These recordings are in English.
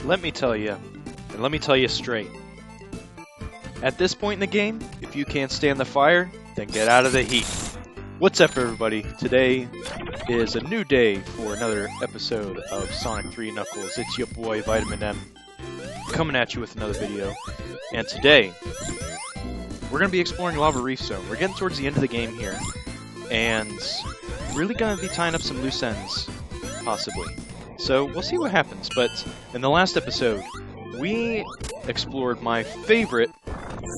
let me tell you, and let me tell you straight. At this point in the game, if you can't stand the fire, then get out of the heat. What's up, everybody? Today is a new day for another episode of Sonic 3 Knuckles. It's your boy, Vitamin M, coming at you with another video. And today, we're going to be exploring Lava Reef Zone. We're getting towards the end of the game here, and really going to be tying up some loose ends, possibly. So, we'll see what happens, but in the last episode, we explored my favorite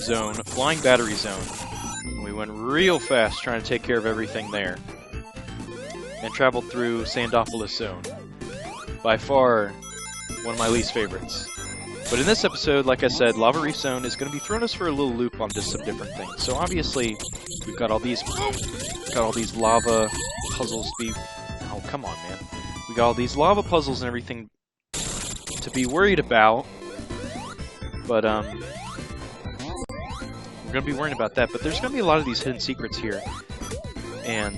zone, Flying Battery Zone. We went real fast trying to take care of everything there, and traveled through Sandopolis Zone. By far, one of my least favorites. But in this episode, like I said, Lava Reef Zone is going to be throwing us for a little loop on just some different things. So obviously, we've got all these lava puzzles to be... Oh, come on, man. We got all these lava puzzles and everything to be worried about. But, we're going to be worrying about that. But there's going to be a lot of these hidden secrets here. And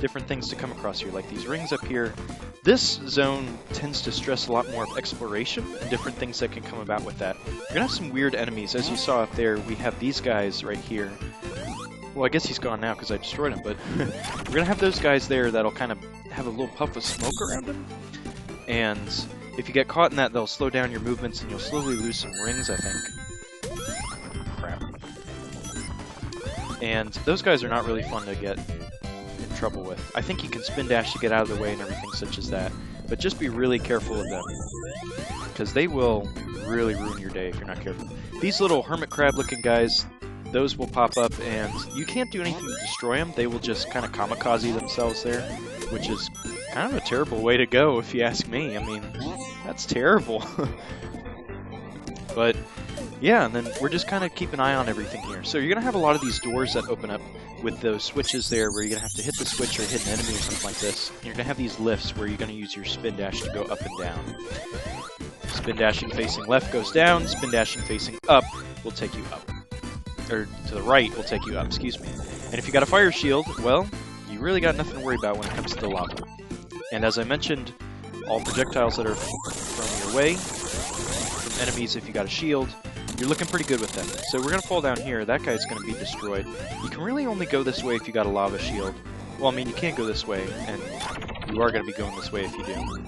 different things to come across here, like these rings up here. This zone tends to stress a lot more of exploration and different things that can come about with that. You're going to have some weird enemies. As you saw up there, we have these guys right here. Well, I guess he's gone now because I destroyed him, but we're going to have those guys there that'll kind of have a little puff of smoke around them. And if you get caught in that, they'll slow down your movements and you'll slowly lose some rings, I think. Crap. And those guys are not really fun to get in trouble with. I think you can spin dash to get out of the way and everything such as that, but just be really careful of them, because they will really ruin your day if you're not careful. These little hermit crab looking guys, those will pop up and you can't do anything to destroy them. They will just kind of kamikaze themselves there, which is kind of a terrible way to go if you ask me. I mean, that's terrible. But yeah, and then we're just kind of keep an eye on everything here. So you're going to have a lot of these doors that open up with those switches there where you're going to have to hit the switch or hit an enemy or something like this. And you're going to have these lifts where you're going to use your spin dash to go up and down. Spin dashing facing left goes down, spin dashing facing up will take you up. Or to the right will take you up, excuse me. And if you got a fire shield, well, you really got nothing to worry about when it comes to the lava. And as I mentioned, all projectiles that are thrown your way from enemies, if you got a shield, you're looking pretty good with them. So we're going to fall down here. That guy's going to be destroyed. You can really only go this way if you got a lava shield. Well, I mean, you can't go this way, and you are going to be going this way if you do.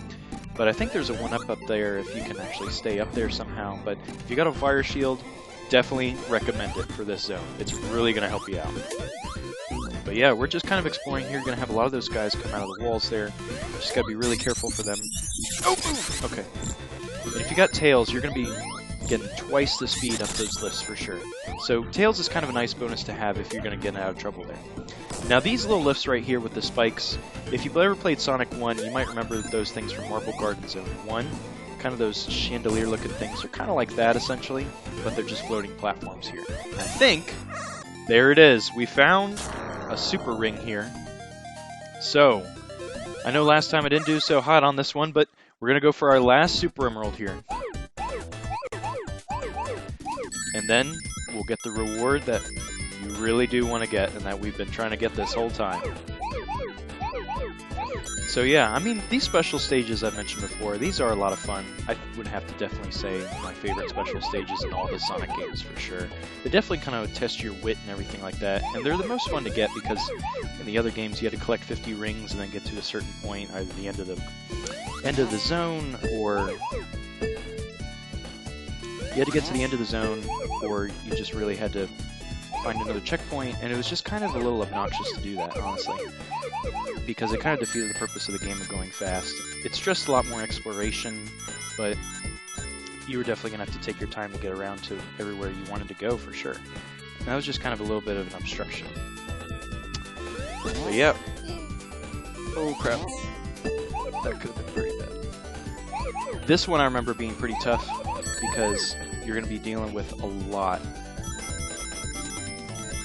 But I think there's a one-up up there if you can actually stay up there somehow. But if you got a fire shield, definitely recommend it for this zone. It's really going to help you out. But yeah, we're just kind of exploring here. You're going to have a lot of those guys come out of the walls there. Just got to be really careful for them. Oh! Okay. And if you got tails, you're going to be getting twice the speed up those lifts for sure. So tails is kind of a nice bonus to have if you're going to get out of trouble there. Now these little lifts right here with the spikes, if you've ever played Sonic 1, you might remember those things from Marble Garden Zone 1. Kind of those chandelier looking things are kind of like that essentially, but they're just floating platforms here. I think, there it is, we found a super ring here. So, I know last time I didn't do so hot on this one, but we're going to go for our last super emerald here. And then we'll get the reward that you really do want to get and that we've been trying to get this whole time. So yeah, I mean, these special stages I've mentioned before, these are a lot of fun. I would have to definitely say my favorite special stages in all the Sonic games for sure. They definitely kind of test your wit and everything like that, and they're the most fun to get because in the other games you had to collect 50 rings and then get to a certain point, either the end of the zone, or you had to get to the end of the zone, or you just really had to find another checkpoint, and it was just kind of a little obnoxious to do that, honestly, because it kind of defeated the purpose of the game of going fast. It's just a lot more exploration, but you were definitely going to have to take your time to get around to everywhere you wanted to go, for sure. And that was just kind of a little bit of an obstruction. But yeah. Oh crap. That could have been very bad. This one I remember being pretty tough, because you're going to be dealing with a lot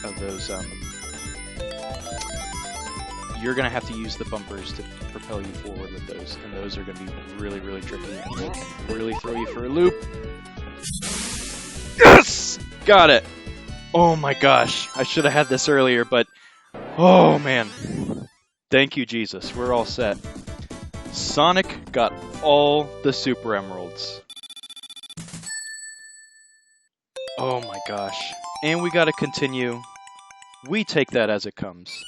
of those, you're going to have to use the bumpers to propel you forward with those, and those are going to be really, really tricky, and they can really throw you for a loop. Yes! Got it! Oh my gosh, I should have had this earlier, but oh man. Thank you, Jesus. We're all set. Sonic got all the Super Emeralds. Oh my gosh. And we gotta continue. We take that as it comes.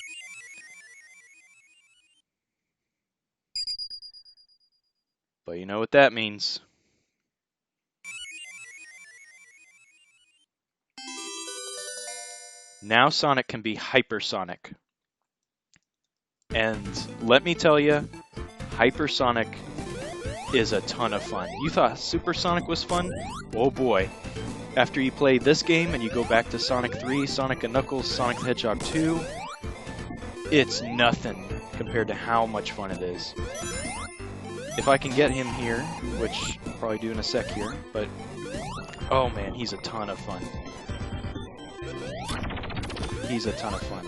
But you know what that means. Now Sonic can be hypersonic. And let me tell you, hypersonic is a ton of fun. You thought Supersonic was fun? Oh boy. After you play this game and you go back to Sonic 3, Sonic & Knuckles, Sonic the Hedgehog 2, it's nothing compared to how much fun it is. If I can get him here, which I'll probably do in a sec here, but oh man, he's a ton of fun. He's a ton of fun.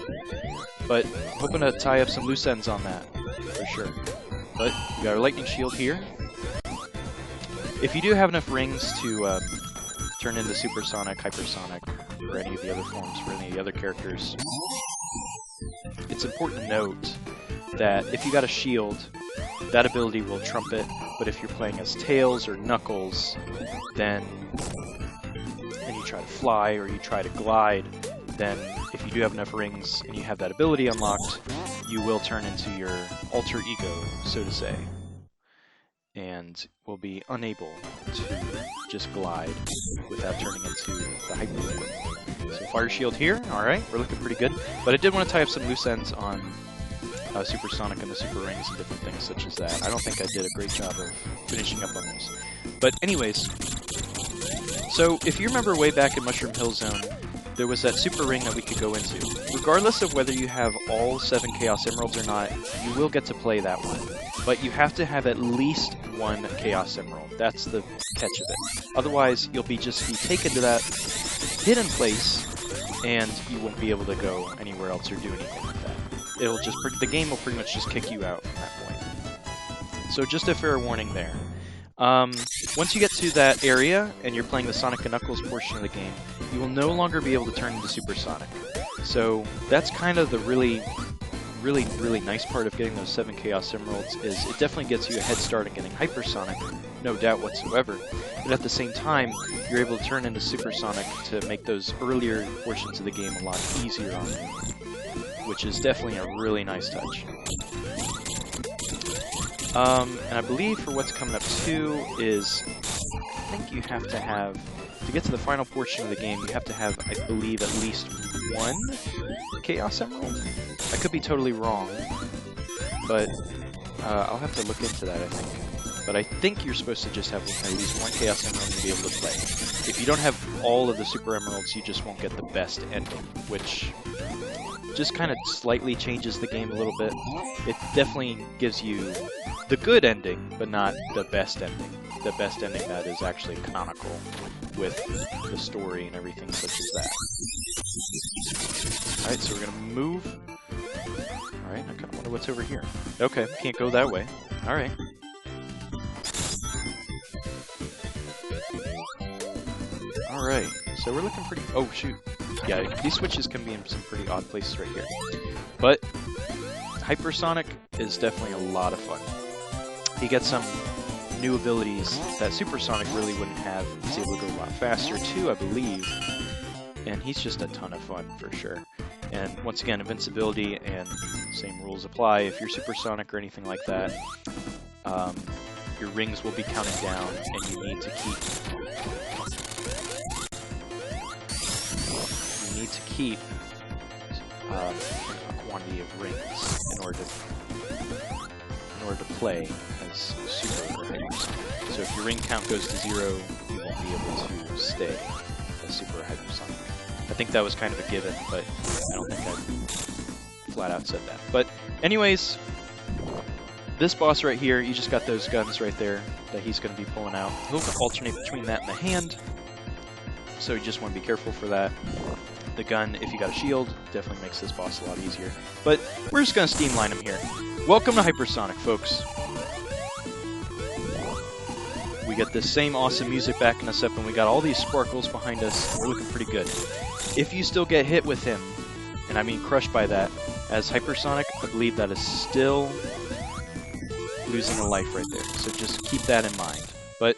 But I'm hoping to tie up some loose ends on that, for sure. But we got our lightning shield here. If you do have enough rings to turn into Supersonic, Hypersonic, or any of the other forms for any of the other characters, it's important to note that if you got a shield, that ability will trump it, but if you're playing as Tails or Knuckles, then, and you try to fly or you try to glide, then if you do have enough rings and you have that ability unlocked, you will turn into your alter ego, so to say, and will be unable to just glide without turning into the hyper form. So fire shield here, alright, we're looking pretty good, but I did want to tie up some loose ends on Supersonic and the Super Rings and different things such as that. I don't think I did a great job of finishing up on those. But anyways, so if you remember way back in Mushroom Hill Zone, there was that Super Ring that we could go into. Regardless of whether you have all 7 Chaos Emeralds or not, you will get to play that one. But you have to have at least 1 Chaos Emerald. That's the catch of it. Otherwise, you'll be taken to that hidden place, and you won't be able to go anywhere else or do anything like that. It'll just the game will pretty much just kick you out from that point. So just a fair warning there. Once you get to that area and you're playing the Sonic & Knuckles portion of the game, you will no longer be able to turn into Supersonic. So that's kind of the really nice part of getting those 7 Chaos Emeralds, is it definitely gets you a head start in getting Hypersonic, no doubt whatsoever. But at the same time, you're able to turn into Supersonic to make those earlier portions of the game a lot easier on you, which is definitely a really nice touch. And I believe for what's coming up too is, I think you have to have, to get to the final portion of the game, you have to have, I believe, at least 1 Chaos Emerald? I could be totally wrong, but I'll have to look into that, I think. But I think you're supposed to just have at least 1 Chaos Emerald to be able to play. If you don't have all of the Super Emeralds, you just won't get the best ending, which just kind of slightly changes the game a little bit. It definitely gives you the good ending, but not the best ending. The best ending that is actually canonical with the story and everything such as that. Alright, so we're gonna move. Alright, I kind of wonder what's over here. Okay, can't go that way. Alright. Alright, so we're looking pretty... Oh, shoot. Yeah, these switches can be in some pretty odd places right here. But Hypersonic is definitely a lot of fun. He gets some new abilities that Supersonic really wouldn't have. He's able to go a lot faster too, I believe. And he's just a ton of fun for sure. And once again, invincibility and same rules apply. If you're Supersonic or anything like that, your rings will be counting down, and you need to keep a quantity of rings in order to play as Super or Hypersonic. So if your ring count goes to 0, you won't be able to stay as Super or Hypersonic. I think that was kind of a given, but I don't think I flat out said that. But anyways, this boss right here, you just got those guns right there that he's going to be pulling out. He'll alternate between that and the hand, so you just want to be careful for that. The gun, if you got a shield, definitely makes this boss a lot easier. But we're just going to streamline him here. Welcome to Hypersonic, folks. We got this same awesome music backing us up, and we got all these sparkles behind us, and we're looking pretty good. If you still get hit with him, and I mean crushed by that, as Hypersonic, I believe that is still losing a life right there. So just keep that in mind. But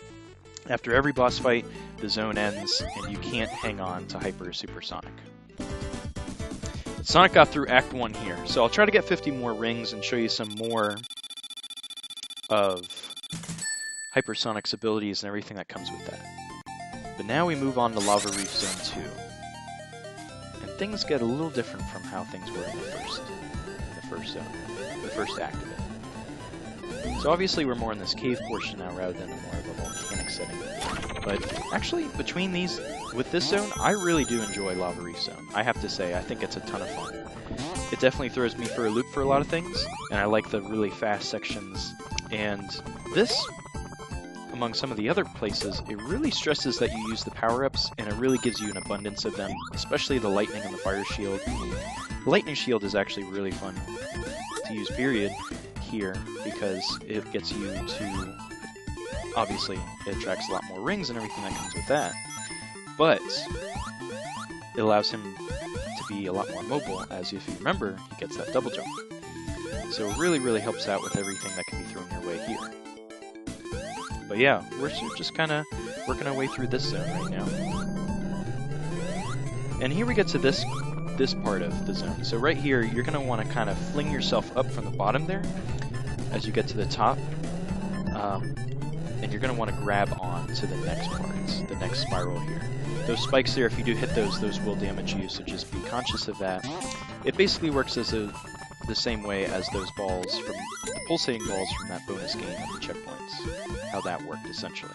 after every boss fight, the zone ends and you can't hang on to Hyper or Supersonic. Sonic got through Act 1 here, so I'll try to get 50 more rings and show you some more of Hypersonic's abilities and everything that comes with that. But now we move on to Lava Reef Zone 2. And things get a little different from how things were in the first zone, the first act of it. So obviously we're more in this cave portion now rather than more of a volcanic setting. But actually, between these, with this zone, I really do enjoy Lava Reef Zone. I have to say, I think it's a ton of fun. It definitely throws me for a loop for a lot of things, and I like the really fast sections. And this, among some of the other places, it really stresses that you use the power-ups, and it really gives you an abundance of them, especially the lightning and the fire shield. The lightning shield is actually really fun to use, period, here, because it gets you to... Obviously, it attracts a lot more rings and everything that comes with that, but it allows him to be a lot more mobile, as if you remember, he gets that double jump. So it really, really helps out with everything that can be thrown your way here. But yeah, we're just kind of working our way through this zone right now. And here we get to this part of the zone. So right here, you're going to want to kind of fling yourself up from the bottom there as you get to the top. And you're going to want to grab on to the next parts, the next spiral here. Those spikes there, if you do hit those will damage you, so just be conscious of that. It basically works as the same way as those balls, from the pulsating balls from that bonus game at the checkpoints. How that worked, essentially.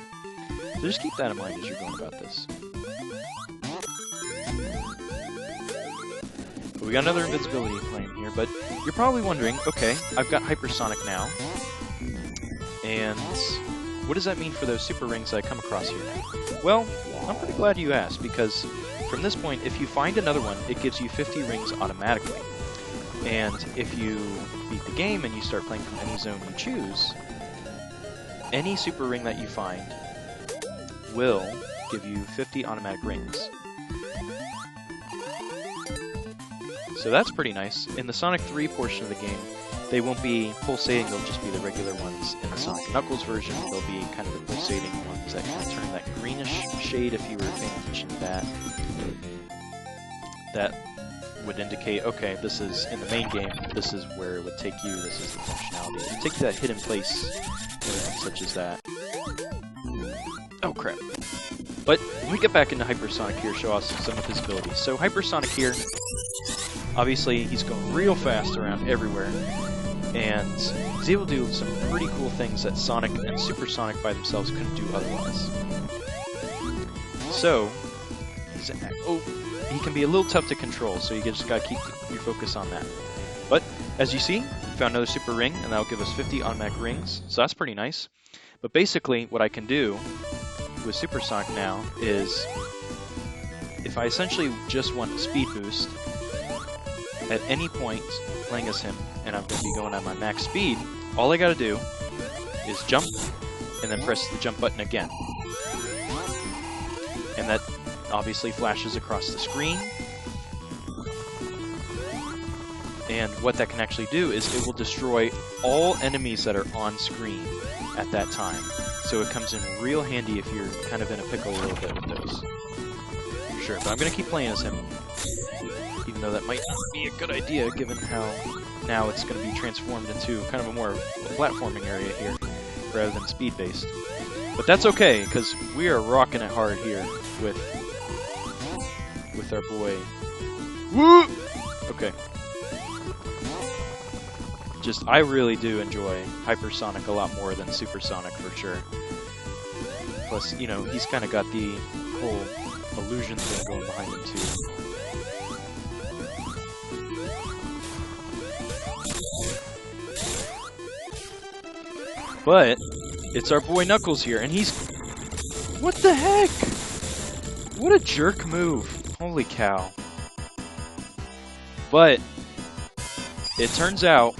So just keep that in mind as you're going about this. But we got another invincibility claim here, but you're probably wondering, okay, I've got Hypersonic now, and what does that mean for those super rings that I come across here now? Well, I'm pretty glad you asked, because from this point, if you find another one, it gives you 50 rings automatically. And if you beat the game and you start playing from any zone you choose, any super ring that you find will give you 50 automatic rings. So that's pretty nice. In the Sonic 3 portion of the game, they won't be pulsating, they'll just be the regular ones. In the Sonic Knuckles version, they'll be kind of the pulsating ones that kind of turn that greenish shade, if you were paying attention to that. That would indicate, okay, this is, in the main game, this is where it would take you, this is the functionality. It would take you to that hidden place, such as that. Oh crap. But when we get back into Hypersonic here, show us some of his abilities. So Hypersonic here, obviously he's going real fast around everywhere, and he's able to do some pretty cool things that Sonic and Supersonic by themselves couldn't do otherwise. So, he can be a little tough to control, so you just gotta keep your focus on that. But, as you see, we found another super ring, and that'll give us 50 automatic rings, so that's pretty nice. But basically, what I can do with Supersonic now is, if I essentially just want a speed boost, at any point playing as him, and I'm going to be going at my max speed, all I gotta do is jump, and then press the jump button again. And that obviously flashes across the screen. And what that can actually do is it will destroy all enemies that are on screen at that time. So it comes in real handy if you're kind of in a pickle a little bit with those. For sure, but I'm going to keep playing as him. Even though that might not be a good idea, given how now it's going to be transformed into kind of a more platforming area here, rather than speed-based. But that's okay, because we are rocking it hard here with our boy. Woo! Okay. I really do enjoy Hypersonic a lot more than Supersonic, for sure. Plus, you know, he's kind of got the whole illusion thing going behind him, too. But it's our boy Knuckles here, and he's... What the heck? What a jerk move. Holy cow. But it turns out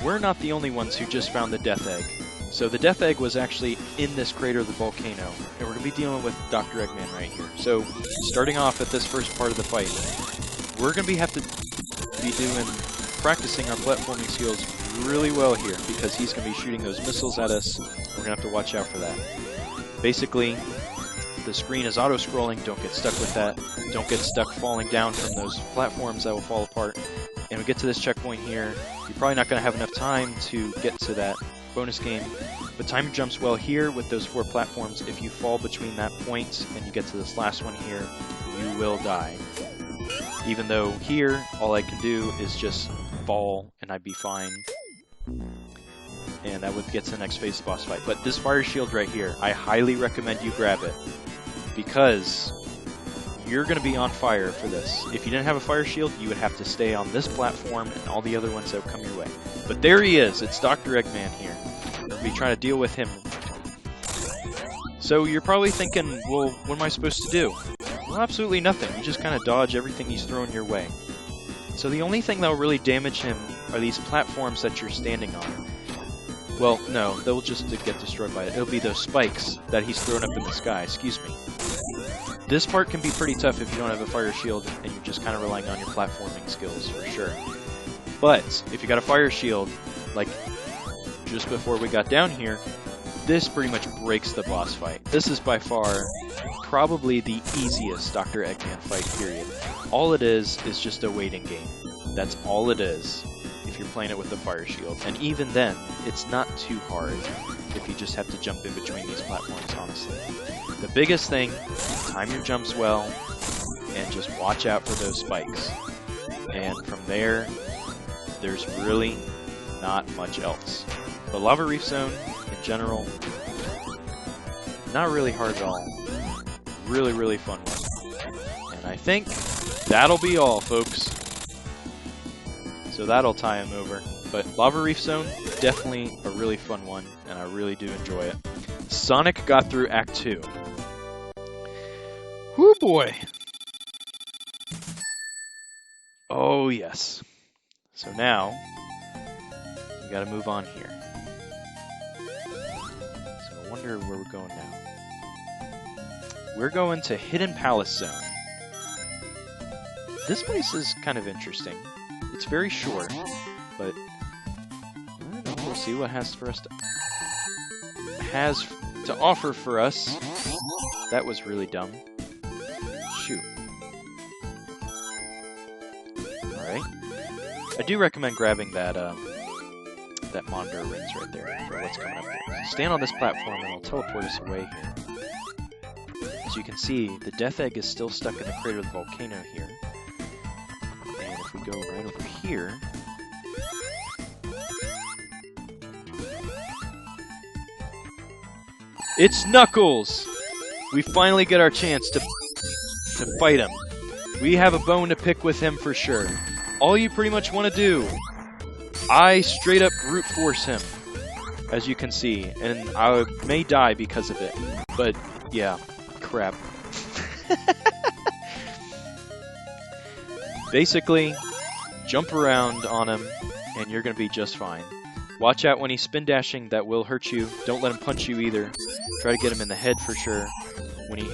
we're not the only ones who just found the Death Egg. So the Death Egg was actually in this crater of the volcano, and we're going to be dealing with Dr. Eggman right here. So starting off at this first part of the fight, we're going to have to be practicing our platforming skills really well here, because he's going to be shooting those missiles at us. We're going to have to watch out for that. Basically, The screen is auto-scrolling, don't get stuck with that. Don't get stuck falling down from those platforms that will fall apart. And we get to this checkpoint here. You're probably not going to have enough time to get to that bonus game. But time your jumps well here with those 4 platforms. If you fall between that point and you get to this last one here, you will die. Even though here, all I can do is just fall and I'd be fine. And that would get to the next phase of the boss fight. But this fire shield right here, I highly recommend you grab it. Because you're going to be on fire for this. If you didn't have a fire shield, you would have to stay on this platform and all the other ones that would come your way. But there he is, it's Dr. Eggman here. We'll be trying to deal with him. So you're probably thinking, well, what am I supposed to do? Well, absolutely nothing. You just kind of dodge everything he's throwing your way. So the only thing that will really damage him are these platforms that you're standing on. Well, no, they'll just get destroyed by it. It'll be those spikes that he's thrown up in the sky, excuse me. This part can be pretty tough if you don't have a fire shield and you're just kind of relying on your platforming skills, for sure. But if you got a fire shield, like just before we got down here, this pretty much breaks the boss fight. This is by far probably the easiest Dr. Eggman fight, period. All it is just a waiting game. That's all it is if you're playing it with the fire shield. And even then, it's not too hard if you just have to jump in between these platforms, honestly. The biggest thing, time your jumps well, and just watch out for those spikes. And from there, there's really not much else. The Lava Reef Zone, in general, not really hard at all. Really, really fun one. And I think that'll be all, folks. So that'll tie him over. But Lava Reef Zone, definitely a really fun one, and I really do enjoy it. Sonic got through Act 2. Whoo boy! Oh yes. So now, we gotta move on here. So I wonder where we're going now. We're going to Hidden Palace Zone. This place is kind of interesting. It's very short, but I don't know, we'll see what has to offer for us. That was really dumb. Shoot. Alright. I do recommend grabbing that that monitor rings right there for what's coming up here. So stand on this platform and it'll teleport us away here. As you can see, the death egg is still stuck in the crater of the volcano here. And if we go right over here, it's Knuckles! We finally get our chance to fight him. We have a bone to pick with him for sure. All you pretty much want to do, I straight up brute force him, as you can see, and I may die because of it, but yeah, crap. Basically, jump around on him, and you're going to be just fine. Watch out when he's spin dashing, that will hurt you. Don't let him punch you either. Try to get him in the head for sure. When he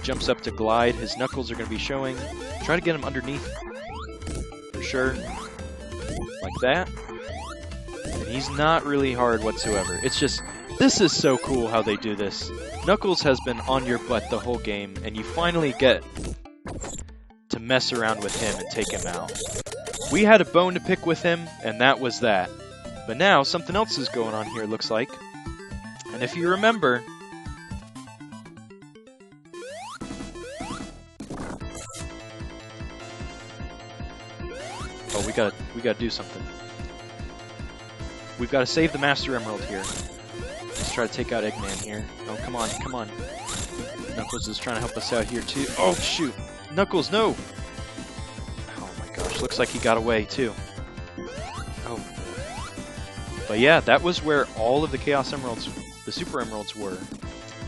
jumps up to glide, his knuckles are going to be showing. Try to get him underneath, for sure. Like that. And he's not really hard whatsoever. It's just, this is so cool how they do this. Knuckles has been on your butt the whole game, and you finally get to mess around with him and take him out. We had a bone to pick with him, and that was that. But now, something else is going on here, looks like. And if you remember... Oh, we gotta do something. We've got to save the Master Emerald here. Let's try to take out Eggman here. Oh, come on, come on. Knuckles is trying to help us out here, too. Oh, shoot! Knuckles, no! Oh my gosh, looks like he got away, too. Oh. But yeah, that was where all of the Chaos Emeralds, the Super Emeralds were,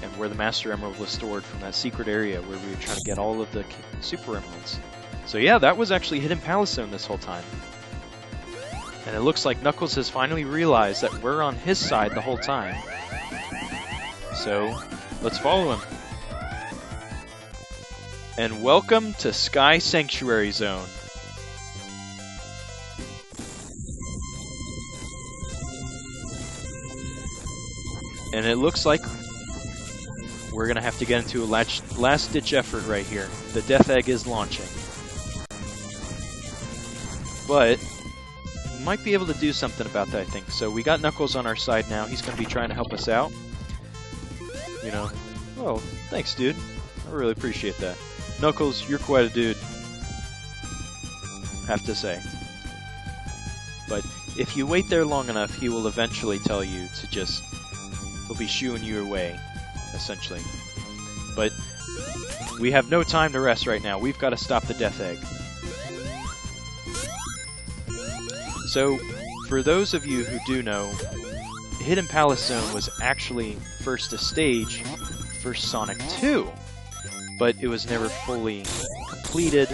and where the Master Emerald was stored from that secret area where we were trying to get all of the Super Emeralds. So yeah, that was actually Hidden Palace Zone this whole time. And it looks like Knuckles has finally realized that we're on his side the whole time. So, let's follow him. And welcome to Sky Sanctuary Zone. And it looks like we're going to have to get into a last-ditch effort right here. The Death Egg is launching. But we might be able to do something about that, I think. So we got Knuckles on our side now. He's going to be trying to help us out. You know, oh, thanks, dude. I really appreciate that. Knuckles, you're quite a dude, I have to say. But if you wait there long enough, he will eventually tell you to just... He'll be shooing you away, essentially. But we have no time to rest right now. We've got to stop the Death Egg. So, for those of you who do know, Hidden Palace Zone was actually first a stage for Sonic 2, but it was never fully completed,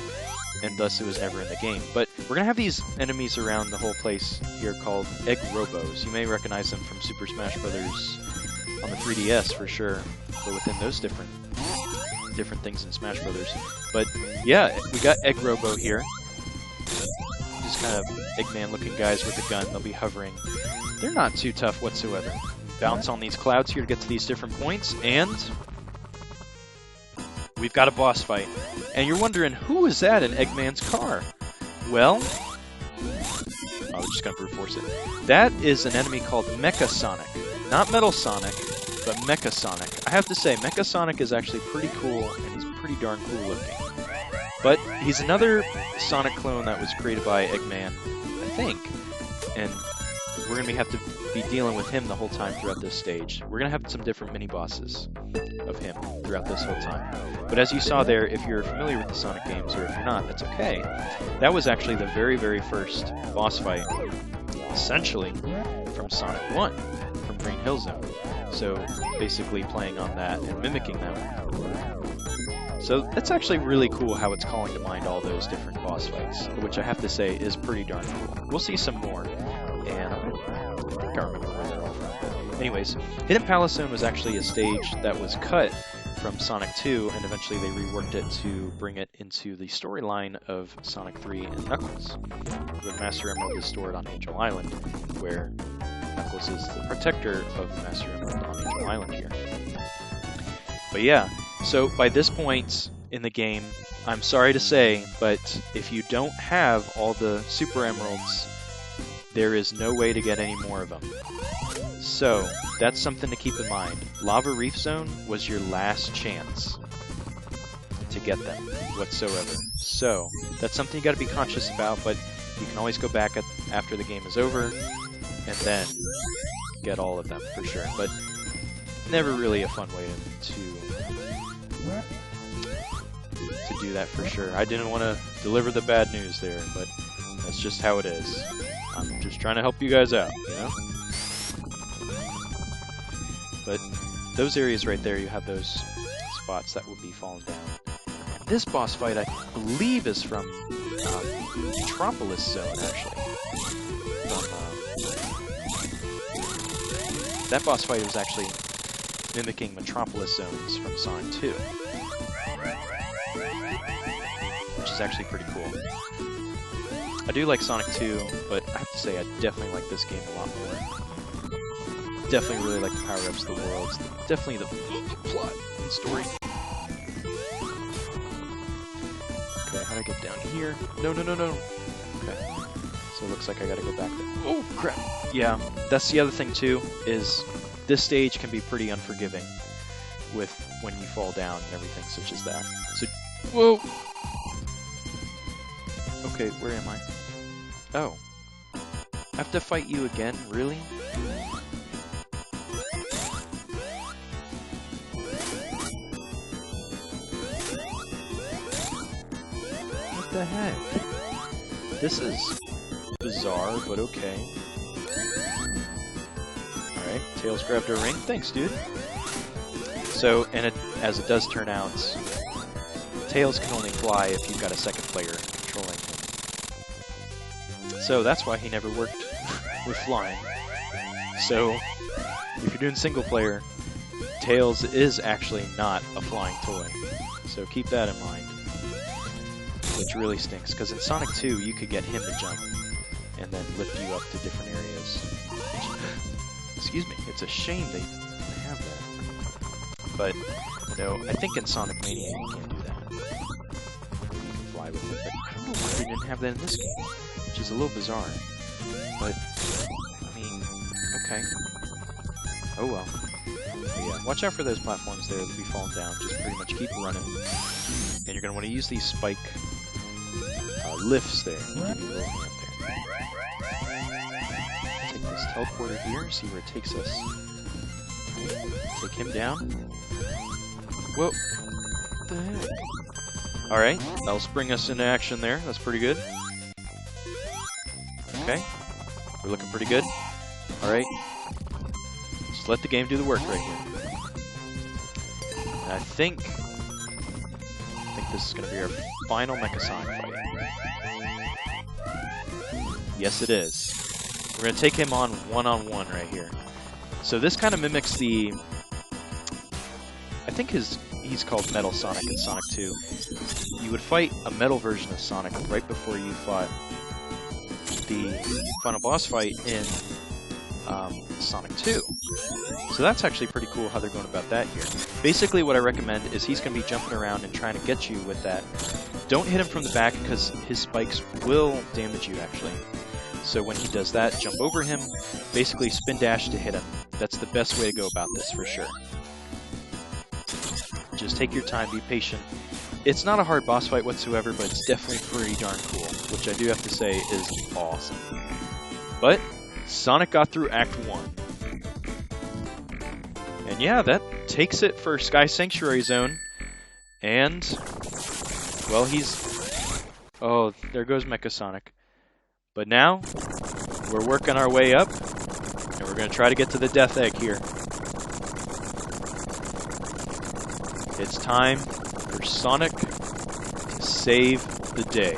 and thus it was never in the game. But we're going to have these enemies around the whole place here called Egg Robos. You may recognize them from Super Smash Bros. On the 3DS for sure, but within those different things in Smash Brothers. But yeah, we got Egg Robo here. Just kind of Eggman-looking guys with a gun. They'll be hovering. They're not too tough whatsoever. Bounce on these clouds here to get to these different points, and we've got a boss fight. And you're wondering, who is that in Eggman's car? Well, we're just gonna brute force it. That is an enemy called Mecha Sonic. Not Metal Sonic, but Mecha Sonic. I have to say, Mecha Sonic is actually pretty cool, and he's pretty darn cool looking. But he's another Sonic clone that was created by Eggman, I think. And we're going to have to be dealing with him the whole time throughout this stage. We're going to have some different mini-bosses of him throughout this whole time. But as you saw there, if you're familiar with the Sonic games, or if you're not, that's okay. That was actually the very, very first boss fight, essentially, from Sonic 1. Green Hill Zone. So basically playing on that and mimicking them. So that's actually really cool how it's calling to mind all those different boss fights, which I have to say is pretty darn cool. We'll see some more, and I think I remember where they're all from. Anyways, Hidden Palace Zone was actually a stage that was cut from Sonic 2, and eventually they reworked it to bring it into the storyline of Sonic 3 and Knuckles, where Master Emerald is stored on Angel Island, where Knuckles is the protector of Master Emerald on Angel Island here. But yeah, so by this point in the game, I'm sorry to say, but if you don't have all the Super Emeralds, there is no way to get any more of them. So, that's something to keep in mind. Lava Reef Zone was your last chance to get them whatsoever. So, that's something you got to be conscious about, but you can always go back after the game is over and then get all of them for sure. But never really a fun way to do that for sure. I didn't want to deliver the bad news there, but that's just how it is. I'm just trying to help you guys out, you know? But those areas right there, you have those spots that will be falling down. And this boss fight, I believe, is from Metropolis Zone, actually. That boss fight was actually mimicking Metropolis Zones from Sonic 2. Which is actually pretty cool. I do like Sonic 2, but I have to say I definitely like this game a lot more. Definitely really like the power-ups, the worlds, definitely the plot and story. Okay, how do I get down here? No. Okay, so it looks like I gotta go back there. Oh, crap! Yeah, that's the other thing too, is this stage can be pretty unforgiving with when you fall down and everything such as that. So, whoa! Okay, where am I? Oh. I have to fight you again? Really? What the heck? This is bizarre, but okay. Alright, Tails grabbed a ring. Thanks, dude. So, and as it does turn out, Tails can only fly if you've got a second player controlling him. So that's why he never worked with flying. So, if you're doing single player, Tails is actually not a flying toy. So keep that in mind. Which really stinks, because in Sonic 2 you could get him to jump and then lift you up to different areas. Excuse me, it's a shame they have But, you know, I think in Sonic Mania you can't do that. You can fly with it, but I don't know why they didn't have that in this game, which is a little bizarre. But, I mean, okay. Oh well. But yeah, watch out for those platforms there that be falling down. Just pretty much keep running. And you're going to want to use these spike lifts there. Give you a little hand there. Take this teleporter here, see where it takes us. Take him down. Whoa. What the heck? Alright, that'll spring us into action there. That's pretty good. Okay. We're looking pretty good. Alright. Just let the game do the work right here. And I think this is going to be our final Mecha Sonic fight. Yes, it is. We're going to take him on one-on-one right here. So this kind of mimics the... I think he's called Metal Sonic in Sonic 2. You would fight a metal version of Sonic right before you fought the final boss fight in Sonic 2. So that's actually pretty cool how they're going about that here. Basically what I recommend is he's going to be jumping around and trying to get you with that. Don't hit him from the back because his spikes will damage you actually. So when he does that, jump over him, basically spin dash to hit him. That's the best way to go about this for sure. Just take your time, be patient. It's not a hard boss fight whatsoever, but it's definitely pretty darn cool, which I do have to say is awesome. But Sonic got through Act 1. And yeah, that takes it for Sky Sanctuary Zone. And, well, he's... Oh, there goes Mecha Sonic. But now, we're working our way up, and we're going to try to get to the Death Egg here. It's time for Sonic to save the day.